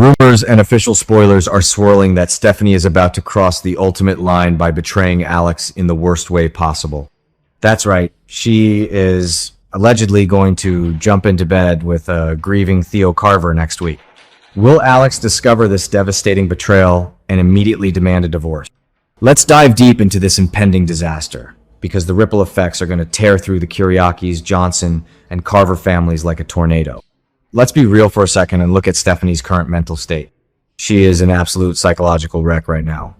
Rumors and official spoilers are swirling that Stephanie is about to cross the ultimate line by betraying Alex in the worst way possible. That's right, she is allegedly going to jump into bed with a grieving Theo Carver next week. Will Alex discover this devastating betrayal and immediately demand a divorce? Let's dive deep into this impending disaster, because the ripple effects are going to tear through the Kiriakis, Johnson, and Carver families like a tornado. Let's be real for a second and look at Stephanie's current mental state. She is an absolute psychological wreck right now.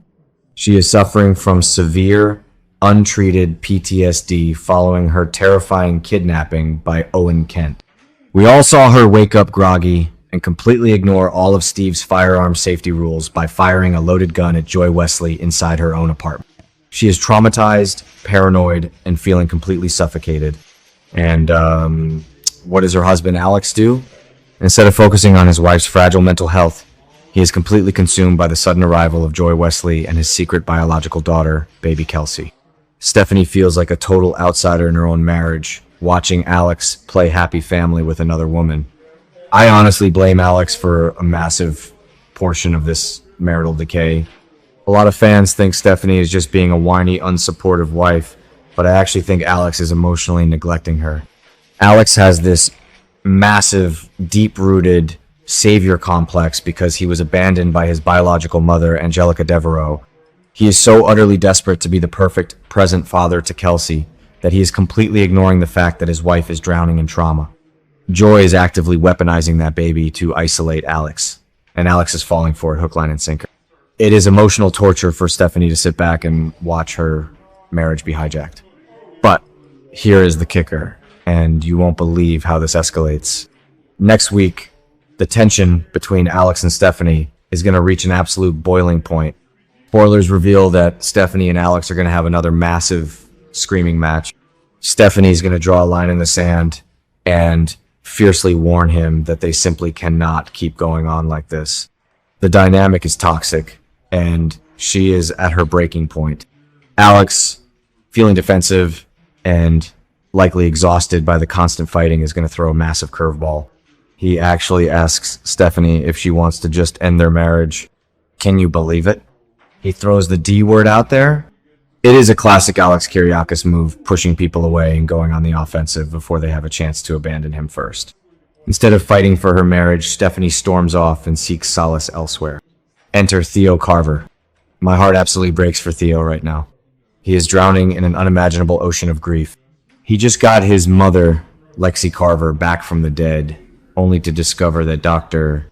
She is suffering from severe, untreated PTSD following her terrifying kidnapping by Owen Kent. We all saw her wake up groggy and completely ignore all of Steve's firearm safety rules by firing a loaded gun at Joy Wesley inside her own apartment. She is traumatized, paranoid, and feeling completely suffocated. And what does her husband Alex do? Instead of focusing on his wife's fragile mental health, he is completely consumed by the sudden arrival of Joy Wesley and his secret biological daughter, baby Kelsey. Stephanie feels like a total outsider in her own marriage, watching Alex play happy family with another woman. I honestly blame Alex for a massive portion of this marital decay. A lot of fans think Stephanie is just being a whiny, unsupportive wife, but I actually think Alex is emotionally neglecting her. Alex has this massive, deep-rooted savior complex because he was abandoned by his biological mother, Angelica Devereaux. He is so utterly desperate to be the perfect present father to Kelsey that he is completely ignoring the fact that his wife is drowning in trauma. Joy is actively weaponizing that baby to isolate Alex, and Alex is falling for it hook, line, and sinker. It is emotional torture for Stephanie to sit back and watch her marriage be hijacked. But here is the kicker, and you won't believe how this escalates. Next week, the tension between Alex and Stephanie is going to reach an absolute boiling point. Spoilers reveal that Stephanie and Alex are going to have another massive screaming match. Stephanie's going to draw a line in the sand and fiercely warn him that they simply cannot keep going on like this. The dynamic is toxic, and she is at her breaking point. Alex, feeling defensive and likely exhausted by the constant fighting, is going to throw a massive curveball. He actually asks Stephanie if she wants to just end their marriage. Can you believe it? He throws the D word out there. It is a classic Alex Kiriakis move, pushing people away and going on the offensive before they have a chance to abandon him first. Instead of fighting for her marriage, Stephanie storms off and seeks solace elsewhere. Enter Theo Carver. My heart absolutely breaks for Theo right now. He is drowning in an unimaginable ocean of grief. He just got his mother, Lexie Carver, back from the dead, only to discover that Dr.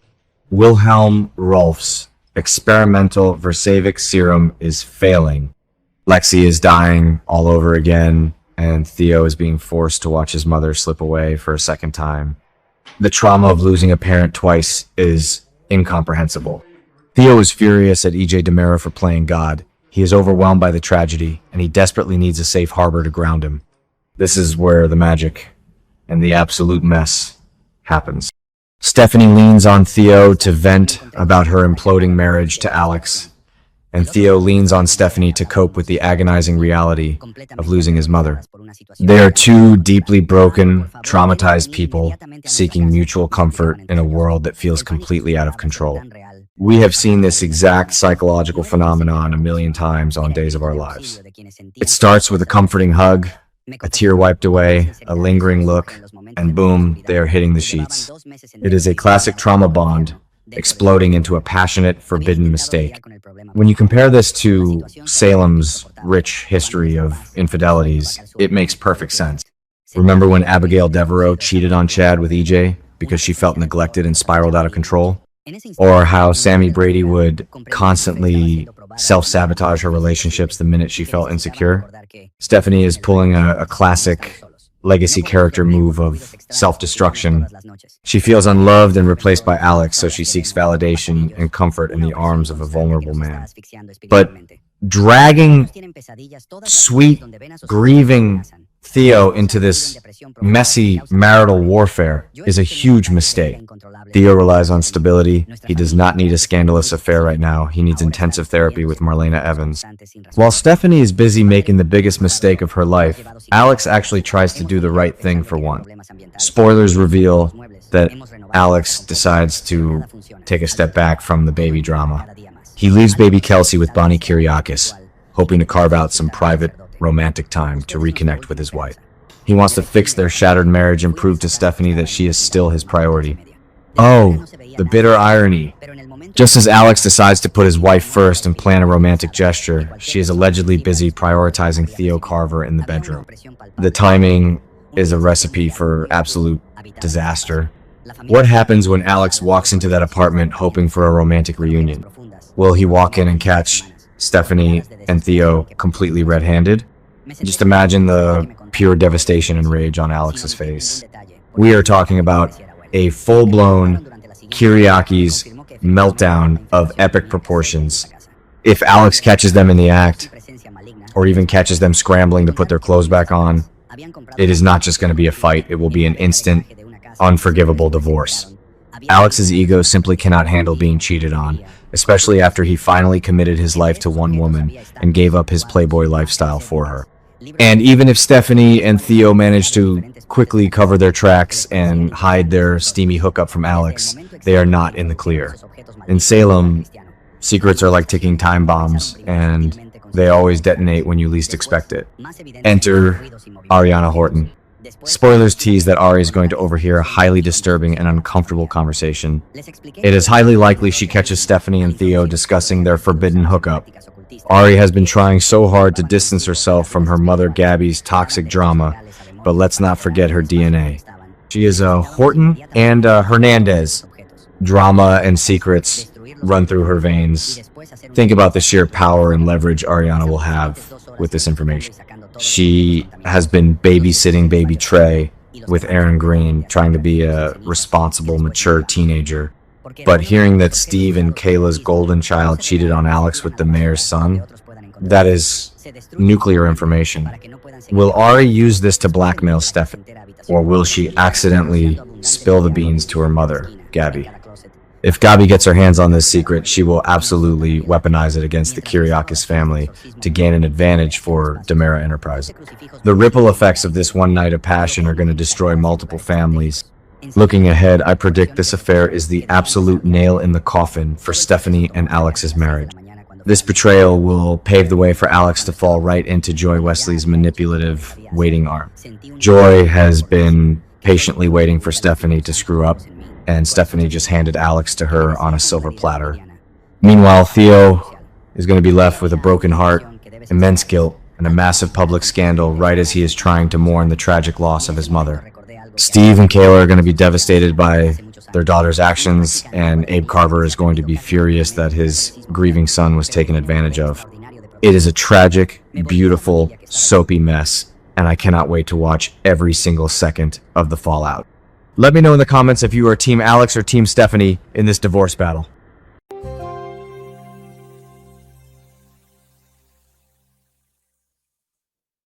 Wilhelm Rolf's experimental Versavic serum is failing. Lexie is dying all over again, and Theo is being forced to watch his mother slip away for a second time. The trauma of losing a parent twice is incomprehensible. Theo is furious at EJ DeMera for playing God. He is overwhelmed by the tragedy, and he desperately needs a safe harbor to ground him. This is where the magic and the absolute mess happens. Stephanie leans on Theo to vent about her imploding marriage to Alex, and Theo leans on Stephanie to cope with the agonizing reality of losing his mother. They are two deeply broken, traumatized people seeking mutual comfort in a world that feels completely out of control. We have seen this exact psychological phenomenon a million times on Days of Our Lives. It starts with a comforting hug, a tear wiped away, a lingering look, and boom, they are hitting the sheets. It is a classic trauma bond exploding into a passionate, forbidden mistake. When you compare this to Salem's rich history of infidelities, it makes perfect sense. Remember when Abigail Devereaux cheated on Chad with EJ because she felt neglected and spiraled out of control? Or how Sammy Brady would constantly self-sabotage her relationships the minute she felt insecure? Stephanie is pulling a classic legacy character move of self-destruction. She feels unloved and replaced by Alex, so she seeks validation and comfort in the arms of a vulnerable man. But dragging sweet, grieving Theo into this messy marital warfare is a huge mistake. Theo relies on stability. He does not need a scandalous affair right now. He needs intensive therapy with Marlena Evans. While Stephanie is busy making the biggest mistake of her life, Alex actually tries to do the right thing for once. Spoilers reveal that Alex decides to take a step back from the baby drama. He leaves baby Kelsey with Bonnie Kiriakis, hoping to carve out some private, romantic time to reconnect with his wife. He wants to fix their shattered marriage and prove to Stephanie that she is still his priority. Oh, the bitter irony. Just as Alex decides to put his wife first and plan a romantic gesture, she is allegedly busy prioritizing Theo Carver in the bedroom. The timing is a recipe for absolute disaster. What happens when Alex walks into that apartment hoping for a romantic reunion? Will he walk in and catch Stephanie and Theo completely red-handed? Just imagine the pure devastation and rage on Alex's face. We are talking about a full-blown Kiriakis meltdown of epic proportions. If Alex catches them in the act, or even catches them scrambling to put their clothes back on, it is not just going to be a fight, it will be an instant, unforgivable divorce. Alex's ego simply cannot handle being cheated on, especially after he finally committed his life to one woman and gave up his playboy lifestyle for her. And even if Stephanie and Theo manage to quickly cover their tracks and hide their steamy hookup from Alex, they are not in the clear. In Salem, secrets are like ticking time bombs, and they always detonate when you least expect it. Enter Arianna Horton. Spoilers tease that Ari is going to overhear a highly disturbing and uncomfortable conversation. It is highly likely she catches Stephanie and Theo discussing their forbidden hookup. Ari has been trying so hard to distance herself from her mother Gabby's toxic drama, but let's not forget her DNA. She is a Horton and Hernandez. Drama and secrets run through her veins. Think about the sheer power and leverage Arianna will have with this information. She has been babysitting baby Trey with Aaron Green, trying to be a responsible, mature teenager. But hearing that Steve and Kayla's golden child cheated on Alex with the mayor's son, that is nuclear information. Will Ari use this to blackmail Stephanie, or will she accidentally spill the beans to her mother, Gabby? If Gabby gets her hands on this secret, she will absolutely weaponize it against the Kiriakis family to gain an advantage for Demera Enterprises. The ripple effects of this one night of passion are going to destroy multiple families. Looking ahead, I predict this affair is the absolute nail in the coffin for Stephanie and Alex's marriage. This betrayal will pave the way for Alex to fall right into Joy Wesley's manipulative waiting arm. Joy has been patiently waiting for Stephanie to screw up, and Stephanie just handed Alex to her on a silver platter. Meanwhile, Theo is going to be left with a broken heart, immense guilt, and a massive public scandal right as he is trying to mourn the tragic loss of his mother. Steve and Kayla are going to be devastated by their daughter's actions, and Abe Carver is going to be furious that his grieving son was taken advantage of. It is a tragic, beautiful, soapy mess, and I cannot wait to watch every single second of the fallout. Let me know in the comments if you are Team Alex or Team Stephanie in this divorce battle.